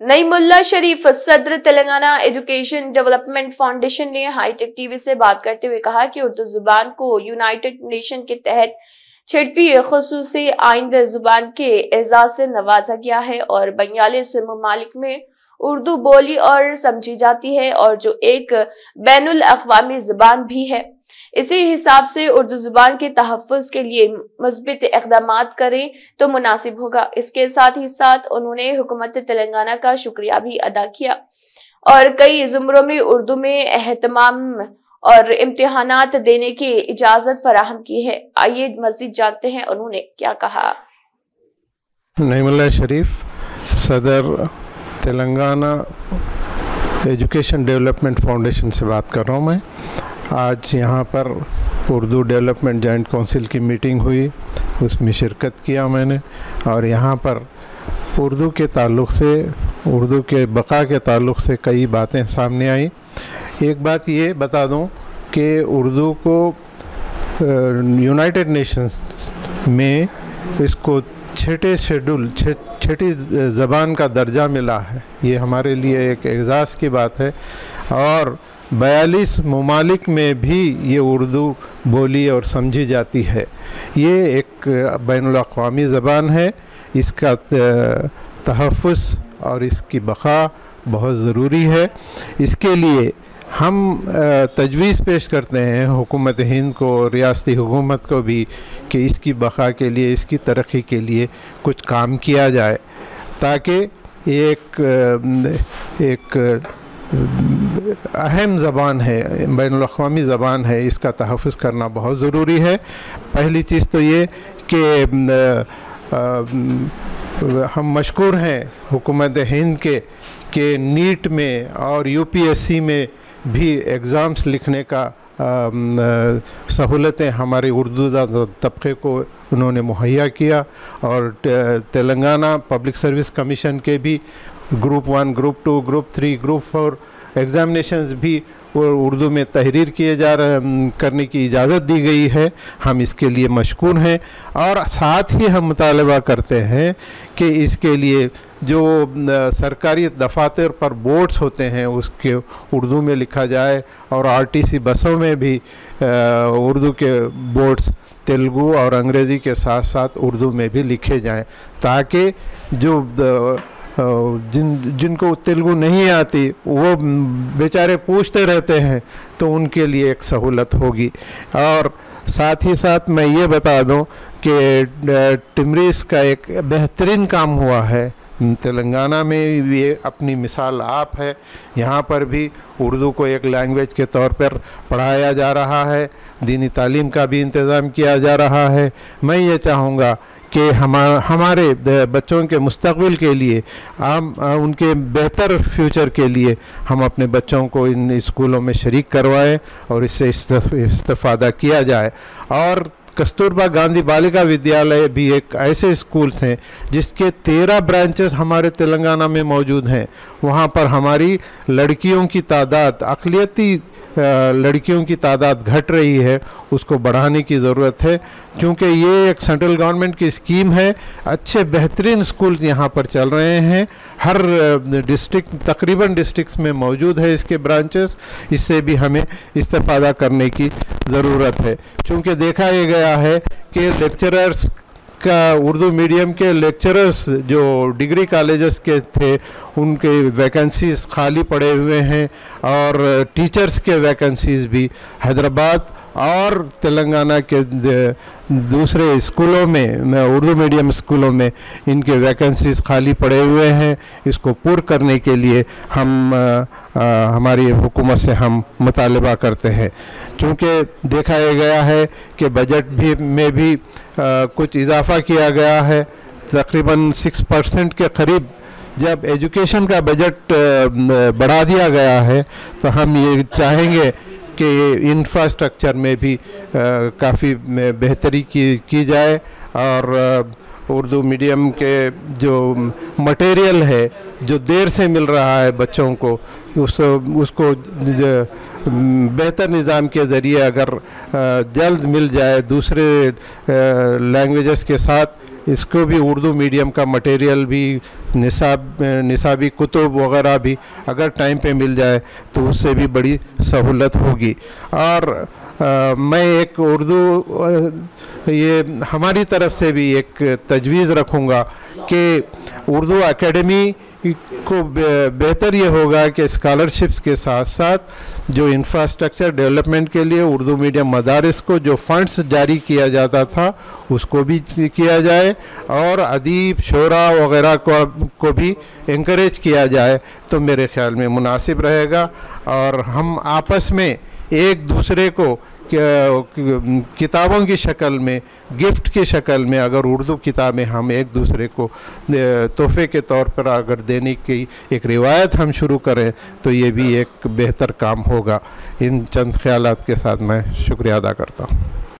नईमुल्ला शरीफ सदर Telangana education development foundation ने hi tech TV से बात करते हुए कहा कि उर्दू जुबान को यूनाइटेड नेशन के तहत 6वीं खुसूसी आइंदा जुबान के एजाज से नवाजा गया है और 42 ममालिक में उर्दू बोली और समझी जाती है और जो एक बैनुल अक़वामी जुबान भी है। इसी हिसाब से उर्दू जुबान के तहफ़्फ़ुज़ के लिए मुस्बित इक़दामात करें तो मुनासिब होगा। इसके साथ ही साथ उन्होंने हुकूमत तेलंगाना का शुक्रिया भी अदा किया और कई ज़ुमरों में उर्दू में एहतमाम और इम्तिहानात देने की इजाज़त फराहम की है। आइए मज़ीद जानते हैं उन्होंने क्या कहा। नईमुल्ला शरीफ सदर तेलंगाना एजुकेशन डेवलपमेंट फाउंडेशन से बात कर रहा हूँ मैं। आज यहाँ पर उर्दू डेवलपमेंट जॉइंट काउंसिल की मीटिंग हुई, उसमें शिरकत किया मैंने और यहाँ पर उर्दू के ताल्लुक़ से, उर्दू के बक़ा के ताल्लुक़ से कई बातें सामने आई। एक बात ये बता दूँ कि उर्दू को यूनाइटेड नेशंस में इसको छठी ज़बान का दर्जा मिला है। ये हमारे लिए एक एज़ाज़ की बात है और 42 ममालिक में भी ये उर्दू बोली और समझी जाती है। ये एक बैनुल अक़वामी ज़बान है, इसका तहफ़्फ़ुज़ और इसकी बक़ा बहुत ज़रूरी है। इसके लिए हम तजवीज़ पेश करते हैं हुकूमत हिंद को, रियासती हुकूमत को भी कि इसकी बक़ा के लिए, इसकी तरक्की के लिए कुछ काम किया जाए ताकि एक अहम ज़बान है, बैनुल अक़वामी ज़बान है, इसका तहफ़्फ़ुज़ करना बहुत ज़रूरी है। पहली चीज़ तो ये कि हम मशकूर हैं हुकूमत हिंद के नीट में और यूपीएससी में भी एग्ज़ाम्स लिखने का सहूलतें हमारे उर्दू तबके को उन्होंने मुहैया किया और तेलंगाना पब्लिक सर्विस कमीशन के भी group 1, group 2, group 3, group 4 examinations भी उर्दू में तहरीर करने की इजाज़त दी गई है। हम इसके लिए मशकूर हैं और साथ ही हम मुतालबा करते हैं कि इसके लिए जो सरकारी दफातर पर बोर्ड्स होते हैं उसके उर्दू में लिखा जाए और आरटीसी बसों में भी उर्दू के बोर्ड्स तेलुगु और अंग्रेज़ी के साथ साथ उर्दू में भी लिखे जाएं ताकि जो जिनको तेलुगु नहीं आती वो बेचारे पूछते रहते हैं तो उनके लिए एक सहूलत होगी। और साथ ही साथ मैं ये बता दूं कि टिमरीज़ का एक बेहतरीन काम हुआ है तेलंगाना में, ये अपनी मिसाल आप है। यहाँ पर भी उर्दू को एक लैंग्वेज के तौर पर पढ़ाया जा रहा है, दीनी तालीम का भी इंतज़ाम किया जा रहा है। मैं ये चाहूँगा कि हमारे बच्चों के मुस्तक़बिल के लिए, उनके बेहतर फ्यूचर के लिए हम अपने बच्चों को इन स्कूलों में शरीक करवाएं और इससे इस्तेफ़ादा किया जाए। और कस्तूरबा गांधी बालिका विद्यालय भी एक ऐसे स्कूल हैं जिसके 13 ब्रांचेस हमारे तेलंगाना में मौजूद हैं। वहाँ पर हमारी लड़कियों की तादाद, अक़लियती लड़कियों की तादाद घट रही है, उसको बढ़ाने की ज़रूरत है क्योंकि ये एक सेंट्रल गवर्नमेंट की स्कीम है। अच्छे बेहतरीन स्कूल यहाँ पर चल रहे हैं, हर डिस्ट्रिक्ट, तकरीबन डिस्ट्रिक्ट्स में मौजूद है इसके ब्रांचेस। इससे भी हमें इस्तेफ़ादा करने की ज़रूरत है क्योंकि देखा ये गया है कि लेक्चरर्स का, उर्दू मीडियम के लेक्चरर्स जो डिग्री कॉलेजेस के थे उनके वैकेंसीज़ खाली पड़े हुए हैं और टीचर्स के वैकेंसीज़ भी हैदराबाद और तेलंगाना के दूसरे स्कूलों में, उर्दू मीडियम स्कूलों में इनके वैकेंसीज़ खाली पड़े हुए हैं। इसको पूर्ण करने के लिए हम हमारी हुकूमत से हम मुतालबा करते हैं क्योंकि देखा गया है कि बजट में भी कुछ इजाफ़ा किया गया है, तकरीबन 6% के करीब। जब एजुकेशन का बजट बढ़ा दिया गया है तो हम ये चाहेंगे कि इंफ्रास्ट्रक्चर में भी काफ़ी बेहतरी की जाए और उर्दू मीडियम के जो मटेरियल है जो देर से मिल रहा है बच्चों को, उसको बेहतर निज़ाम के ज़रिए अगर जल्द मिल जाए दूसरे लैंग्वेजेस के साथ, इसको भी उर्दू मीडियम का मटेरियल भी निसाबी कुतुब वगैरह भी अगर टाइम पे मिल जाए तो उससे भी बड़ी सहूलत होगी। और मैं एक उर्दू ये हमारी तरफ से भी एक तजवीज़ रखूँगा कि उर्दू एकेडमी को बेहतर ये होगा कि स्कॉलरशिप्स के साथ साथ जो इंफ्रास्ट्रक्चर डेवलपमेंट के लिए उर्दू मीडियम मदारिस को जो फंड्स जारी किया जाता था उसको भी किया जाए, और अदीब शोरा वगैरह को भी इंकरेज किया जाए तो मेरे ख्याल में मुनासिब रहेगा। और हम आपस में एक दूसरे को किताबों की शक्ल में, गिफ्ट की शक्ल में अगर उर्दू किताबें हम एक दूसरे को तोहफे के तौर पर अगर देने की एक रिवायत हम शुरू करें तो ये भी एक बेहतर काम होगा। इन चंद ख्यालात के साथ मैं शुक्रिया अदा करता हूँ।